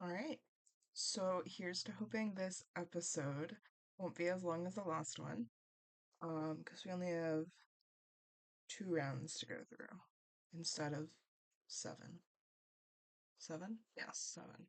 All right. So here's to hoping this episode won't be as long as the last one. Because we only have 2 rounds to go through instead of seven. Seven? Yes, seven.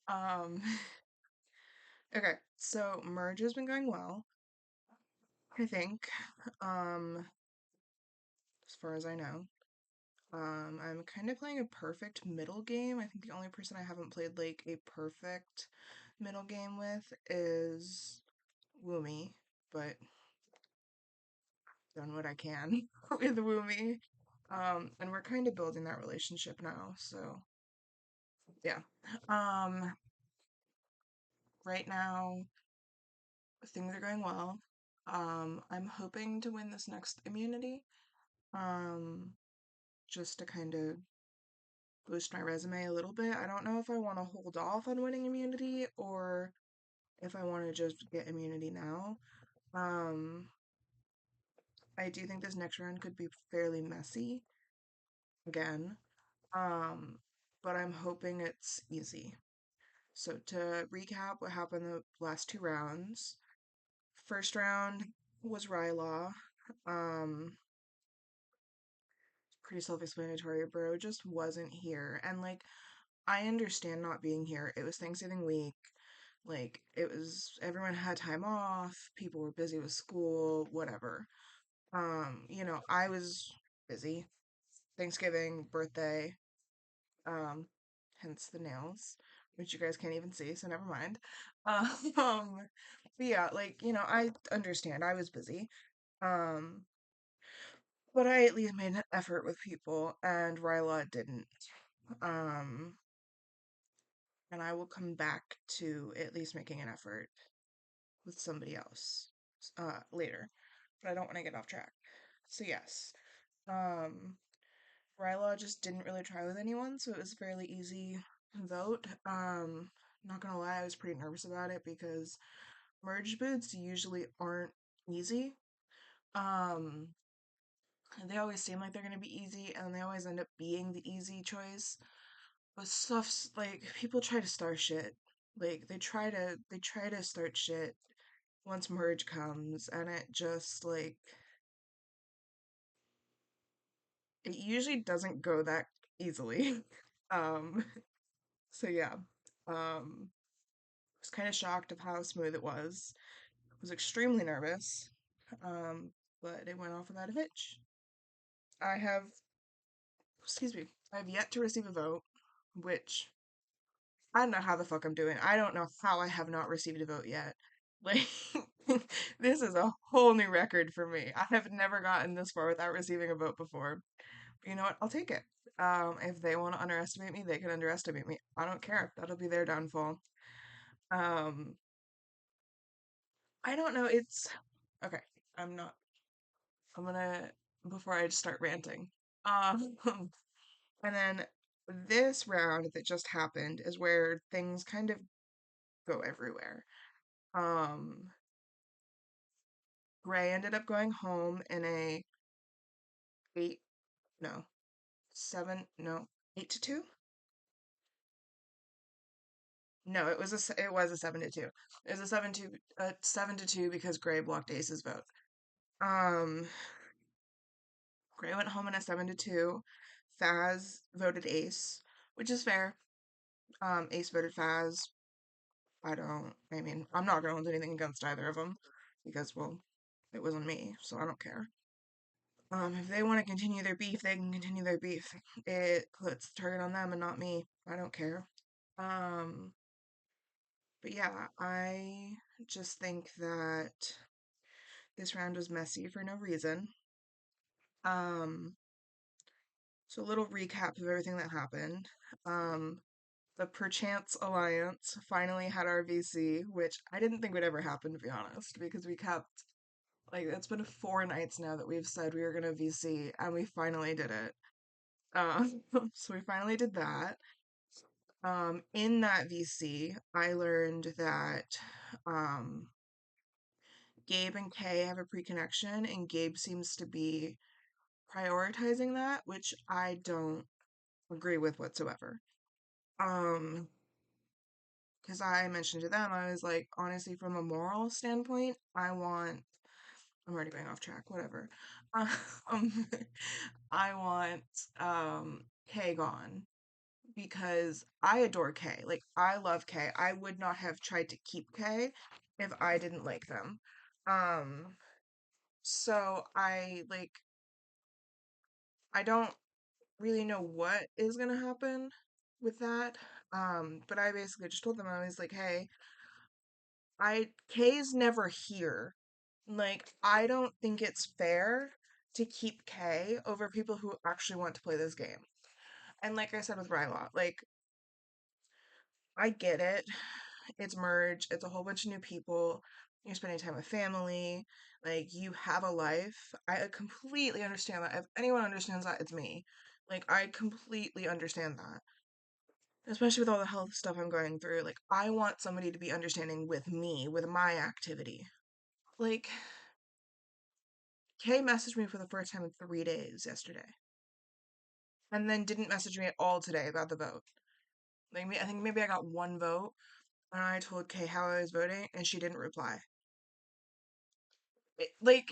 Um, okay, so merge has been going well, I think. Um, as far as I know. I'm kind of playing a perfect middle game. I think the only person I haven't played like a perfect middle game with is Woomy, but done what I can with Woomy. And we're kind of building that relationship now, so yeah. Um, right now things are going well. I'm hoping to win this next immunity. Um, just to kind of boost my resume a little bit. I don't know if I want to hold off on winning immunity or if I want to just get immunity now. Um, I do think this next round could be fairly messy again. Um, but I'm hoping it's easy. So to recap what happened the last 2 rounds. First round was Rylaw. Um, pretty self-explanatory. Bro just wasn't here. And like I understand not being here. It was Thanksgiving week. Like it was everyone had time off, people were busy with school, whatever. I was busy. Thanksgiving, birthday, um, hence the nails, which you guys can't even see, so never mind. Um, but yeah, I understand I was busy. Um, but I at least made an effort with people, and Ryla didn't. Um, and I will come back to at least making an effort with somebody else later. But I don't want to get off track. So yes, um, Ryla just didn't really try with anyone, so it was a fairly easy vote. Not gonna lie, I was pretty nervous about it because merge boots usually aren't easy. Um, they always seem like they're gonna be easy, and they always end up being the easy choice. But stuff's like people try to start shit. Like they try to start shit once merge comes, and it just like it usually doesn't go that easily. um, so yeah. Was kind of shocked of how smooth it was. Was extremely nervous, um, but it went off without a hitch. I have, excuse me, I have yet to receive a vote, which I don't know how the fuck I'm doing. I don't know how I have not received a vote yet. Like, this is a whole new record for me. I have never gotten this far without receiving a vote before. But you know what? I'll take it. If they want to underestimate me, they can underestimate me. I don't care. That'll be their downfall. Um, I don't know. It's okay. I'm not. I'm gonna before I start ranting. Um, and then this round that just happened is where things kind of go everywhere. Um, Gray ended up going home in a eight, no, seven, no, 8-2. No, it was a 7-2. It was a 7-2 because Gray blocked Ace's vote. Um, Gray went home in a 7-2. Faz voted Ace, which is fair. Ace voted Faz. I mean, I'm not going to hold anything against either of them because, well, it wasn't me, so I don't care. If they want to continue their beef, they can continue their beef. It puts the target on them and not me. I don't care. Um, but yeah, I just think that this round was messy for no reason. Um, so a little recap of everything that happened. Um, the Perchance Alliance finally had our VC, which I didn't think would ever happen, to be honest, because we kept, like, it's been 4 nights now that we've said we were gonna VC, and we finally did it. So we finally did that. In that VC, I learned that um, Gabe and Kay have a pre-connection, and Gabe seems to be prioritizing that, which I don't agree with whatsoever. Um, because I mentioned to them, I was like, honestly, from a moral standpoint, I'm already going off track, whatever. Um, I want Kay gone because I adore Kay. Like, I love Kay. I would not have tried to keep Kay if I didn't like them. Um, so I don't really know what is gonna happen with that. But I basically just told them, I was like, hey, Kay's never here. Like, I don't think it's fair to keep Kay over people who actually want to play this game. And like I said with Rylot, like, I get it. It's merge, it's a whole bunch of new people. You're spending time with family. Like, you have a life. I completely understand that. If anyone understands that, it's me. Like, I completely understand that. Especially with all the health stuff I'm going through. Like, I want somebody to be understanding with me, with my activity. Like, Kay messaged me for the first time in 3 days yesterday, and then didn't message me at all today about the vote. Like, I think maybe I got one vote, and I told Kay how I was voting, and she didn't reply. Like,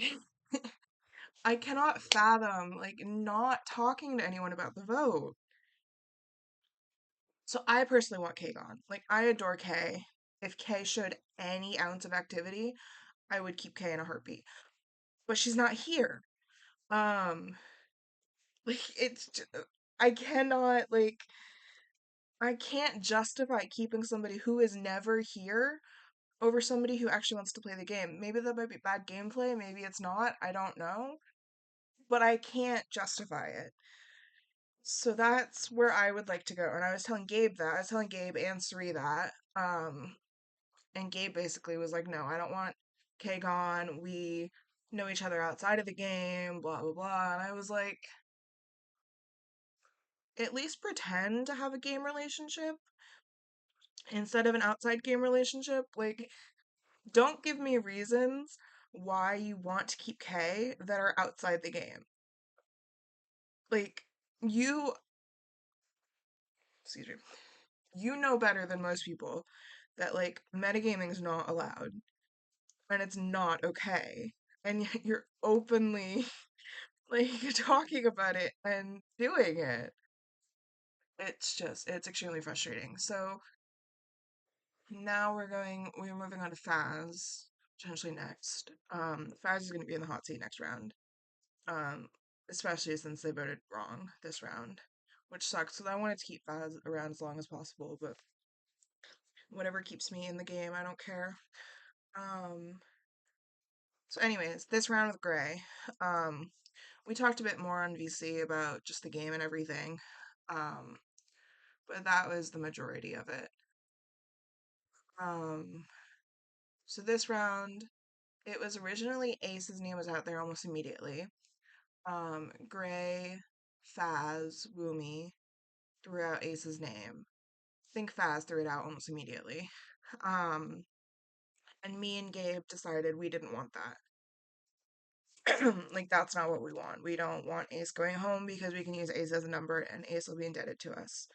I cannot fathom, like, not talking to anyone about the vote. So I personally want Kay gone. Like, I adore Kay. If Kay showed any ounce of activity, I would keep Kay in a heartbeat. But she's not here. Um, like, I cannot, like, I can't justify keeping somebody who is never here over somebody who actually wants to play the game. Maybe that might be bad gameplay, maybe it's not, I don't know. But I can't justify it. So that's where I would like to go. And I was telling Gabe that. I was telling Gabe and Sri that. And Gabe basically was like, no, I don't want Kay gone. We know each other outside of the game, blah, blah, blah. And I was like, at least pretend to have a game relationship instead of an outside game relationship. Like, don't give me reasons why you want to keep Kay that are outside the game. Like, you, excuse me, you know better than most people that, like, metagaming is not allowed and it's not okay. And yet you're openly, like, talking about it and doing it. It's extremely frustrating. So now we're moving on to Faz, potentially next. Faz is going to be in the hot seat next round. Um, Especially since they voted wrong this round, which sucks. So I wanted to keep Faz around as long as possible, but whatever keeps me in the game, I don't care. Um, so anyways, this round with Gray, um, we talked a bit more on VC about just the game and everything, um, but that was the majority of it. Um, so this round, it was originally Ace's name was out there almost immediately. Gray, Faz, Woomy threw out Ace's name. Think Faz threw it out almost immediately. Um, and me and Gabe decided we didn't want that. Like, that's not what we want. We don't want Ace going home because we can use Ace as a number and Ace will be indebted to us.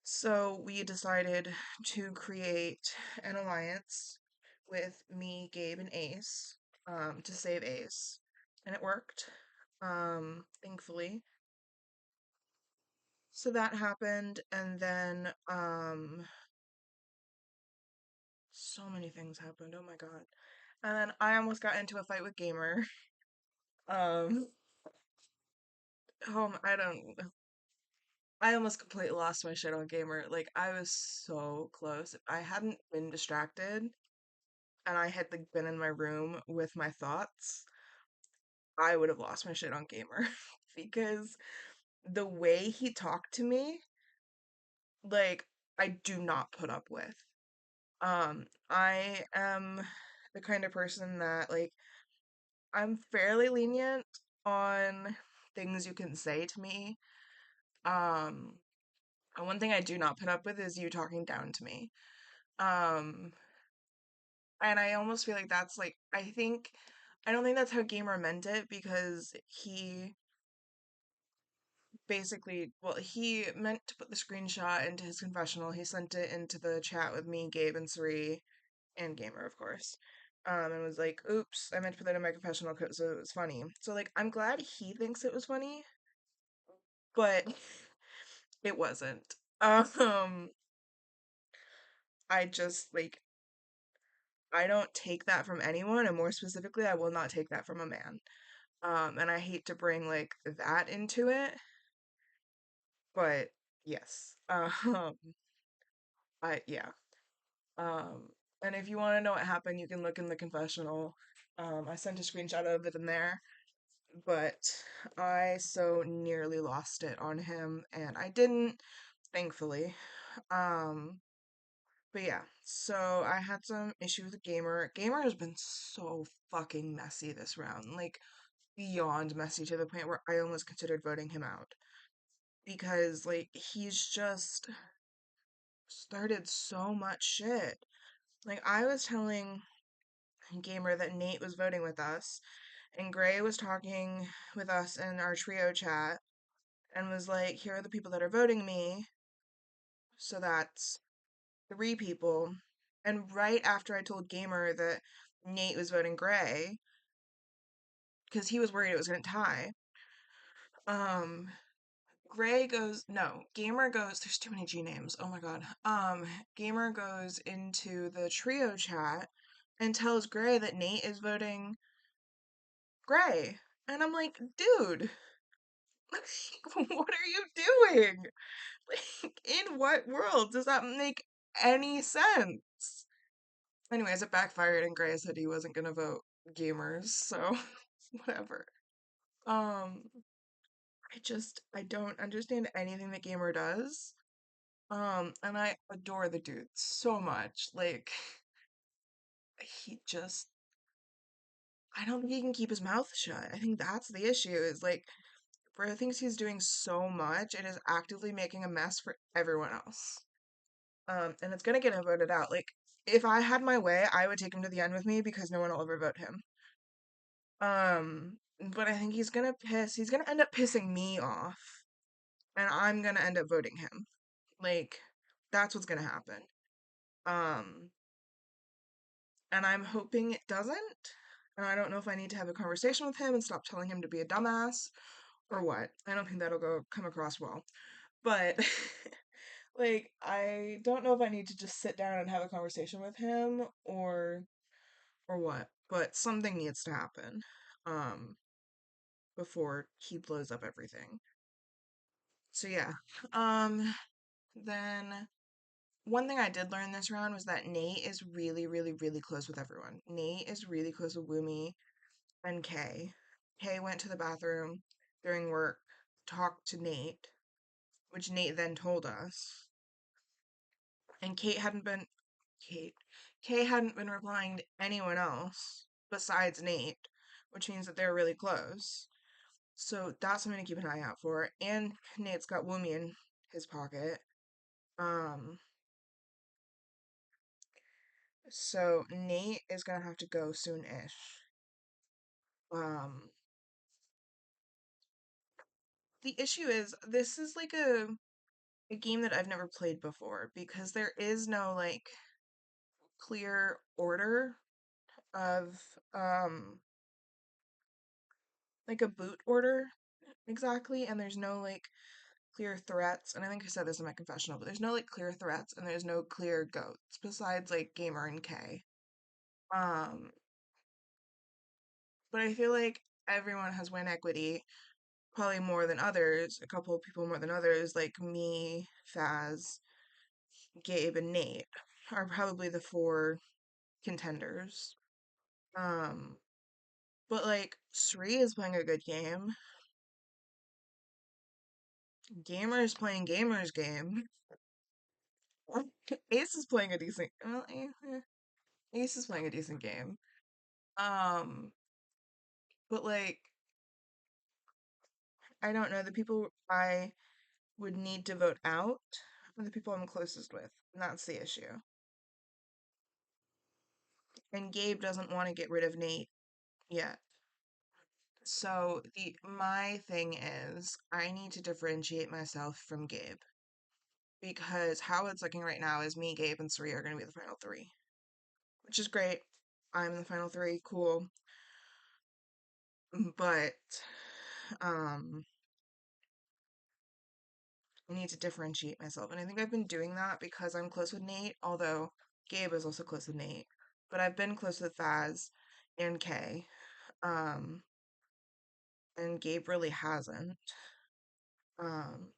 So we decided to create an alliance with me, Gabe, and Ace, to save Ace. And it worked, thankfully. So that happened, and then, so many things happened. Oh my god. And then I almost got into a fight with Gamer. Um, I don't. I almost completely lost my shit on Gamer. Like, I was so close. If I hadn't been distracted and I had like been in my room with my thoughts, I would have lost my shit on Gamer because the way he talked to me, like, I do not put up with. I am the kind of person that, like, I'm fairly lenient on things you can say to me. Um, and one thing I do not put up with is you talking down to me. Um, and I almost feel like that's like, I don't think that's how Gamer meant it because basically, well, he meant to put the screenshot into his confessional. He sent it into the chat with me, Gabe, and Sari, and Gamer, of course. And was like, oops, I meant to put that in my confessional so it was funny. So, like, I'm glad he thinks it was funny, but it wasn't. I just, like, I don't take that from anyone, and more specifically, I will not take that from a man. And I hate to bring, like, that into it, but yes. Yeah. Um, and if you want to know what happened, you can look in the confessional. I sent a screenshot of it in there, but I so nearly lost it on him, and I didn't, thankfully. Um, but yeah, so I had some issue with Gamer. Gamer has been so fucking messy this round, like beyond messy to the point where I almost considered voting him out because like he's just started so much shit. Like I was telling Gamer that Nate was voting with us, and Gray was talking with us in our trio chat and was like, here are the people that are voting me. So that's three people. And right after I told Gamer that Nate was voting Gray, because he was worried it was going to tie, um, Gray goes, no, Gamer goes, there's too many G names. Oh my God. Gamer goes into the trio chat and tells Gray that Nate is voting Gray. And I'm like, dude, what are you doing? Like, in what world does that make any sense? Anyways, it backfired and Gray said he wasn't gonna vote gamers, so whatever. Um, I don't understand anything that Gamer does. And I adore the dude so much. Like, he just, I don't think he can keep his mouth shut. I think that's the issue, is like, Bro thinks he's doing so much and is actively making a mess for everyone else. And it's gonna get him voted out. Like, if I had my way, I would take him to the end with me because no one will ever vote him. But I think he's gonna end up pissing me off, and I'm gonna end up voting him. Like, that's what's gonna happen. Um, and I'm hoping it doesn't. And I don't know if I need to have a conversation with him and stop telling him to be a dumbass or what. I don't think that'll come across well. But like I don't know if I need to just sit down and have a conversation with him or what. But something needs to happen um before he blows up everything. So yeah. Um then one thing I did learn this round was that Nate is really, really, really close with everyone. Nate is really close with Woomy and Kay. Kay went to the bathroom during work, talked to Nate, which Nate then told us. And Kate Kay hadn't been replying to anyone else besides Nate, which means that they're really close. So that's something to keep an eye out for. And Nate's got Woomy in his pocket. Um, so Nate is gonna have to go soon-ish. Um, the issue is this is like a game that I've never played before because there is no like clear order of like a boot order exactly, and there's no like clear threats. And I think I said this in my confessional, but there's no like clear threats and there's no clear goats besides like Gamer and K. Um, but I feel like everyone has win equity, probably more than others, a couple of people more than others, like me, Faz, Gabe, and Nate are probably the four contenders. Um, but like Sri is playing a good game. Gamer is playing Gamer's game. Ace is playing a decent. Well, Ace is playing a decent game. Um, but like I don't know, the people I would need to vote out are the people I'm closest with, and that's the issue. And Gabe doesn't want to get rid of Nate yet. So the my thing is I need to differentiate myself from Gabe because how it's looking right now is me, Gabe, and Sri are going to be the final three, which is great. I'm in the final three, cool. But um, I need to differentiate myself, and I think I've been doing that because I'm close with Nate. Although Gabe is also close with Nate, but I've been close with Faz and Kay. Um, and Gabe really hasn't. Um,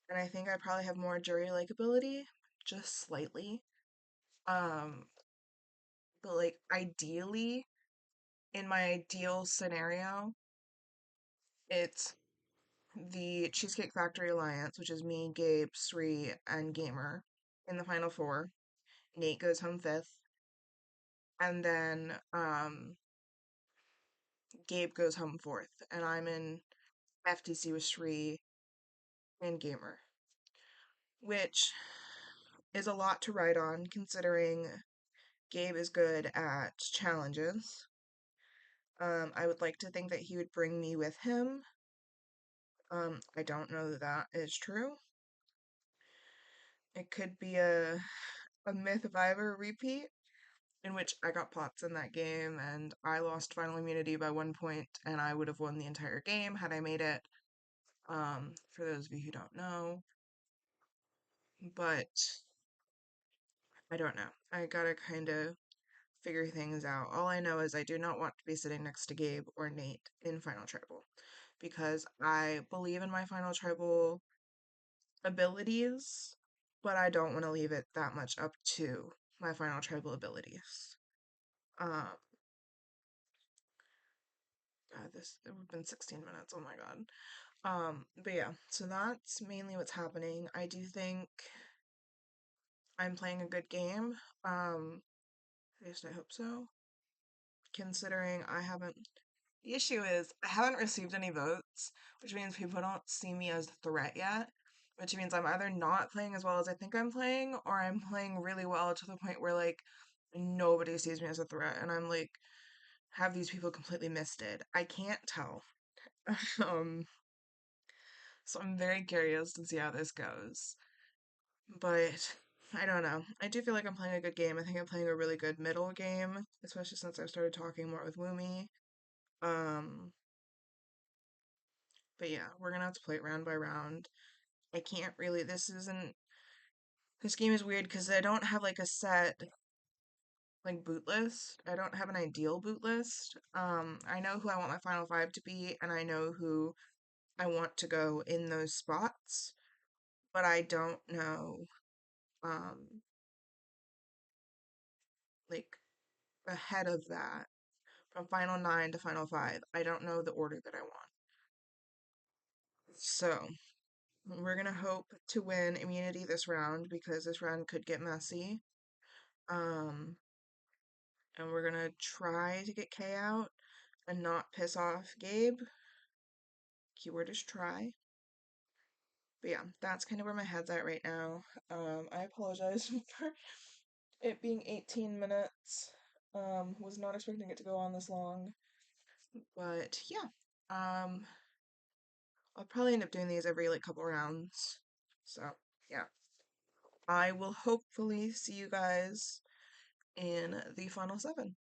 and I think I probably have more jury likability, just slightly. Um, but like ideally, in my ideal scenario, it's the Cheesecake Factory Alliance, which is me, Gabe, Sri, and Gamer in the final four. Nate goes home fifth, and then Gabe goes home fourth, and I'm in FTC with Sri and Gamer, which is a lot to write on considering Gabe is good at challenges. I would like to think that he would bring me with him. I don't know that that is true. It could be a myth if I ever repeat, in which I got pots in that game and I lost final immunity by 1 point and I would have won the entire game had I made it. For those of you who don't know, but I don't know. I gotta kind of figure things out. All I know is I do not want to be sitting next to Gabe or Nate in Final Tribal because I believe in my Final Tribal abilities, but I don't want to leave it that much up to my Final Tribal abilities. Um, God, this it would have been 16 minutes. Oh my God. But yeah, so that's mainly what's happening. I do think I'm playing a good game. At least I hope so. Considering I haven't. The issue is I haven't received any votes, which means people don't see me as a threat yet. Which means I'm either not playing as well as I think I'm playing, or I'm playing really well to the point where like nobody sees me as a threat, and I'm like, have these people completely missed it? I can't tell. um, so I'm very curious to see how this goes. But I don't know. I do feel like I'm playing a good game. I think I'm playing a really good middle game, especially since I've started talking more with Woomy. Um, but yeah, we're gonna have to play it round by round. I can't really. This game is weird because I don't have like a set like boot list. I don't have an ideal boot list. I know who I want my final five to be, and I know who I want to go in those spots, but I don't know um like ahead of that from final nine to final five. I don't know the order that I want. So we're gonna hope to win immunity this round because this round could get messy. Um, and we're gonna try to get K out and not piss off Gabe. Keyword is try. But yeah, that's kind of where my head's at right now. I apologize for it being 18 minutes. Was not expecting it to go on this long. But yeah, I'll probably end up doing these every like couple rounds. So yeah, I will hopefully see you guys in the final seven.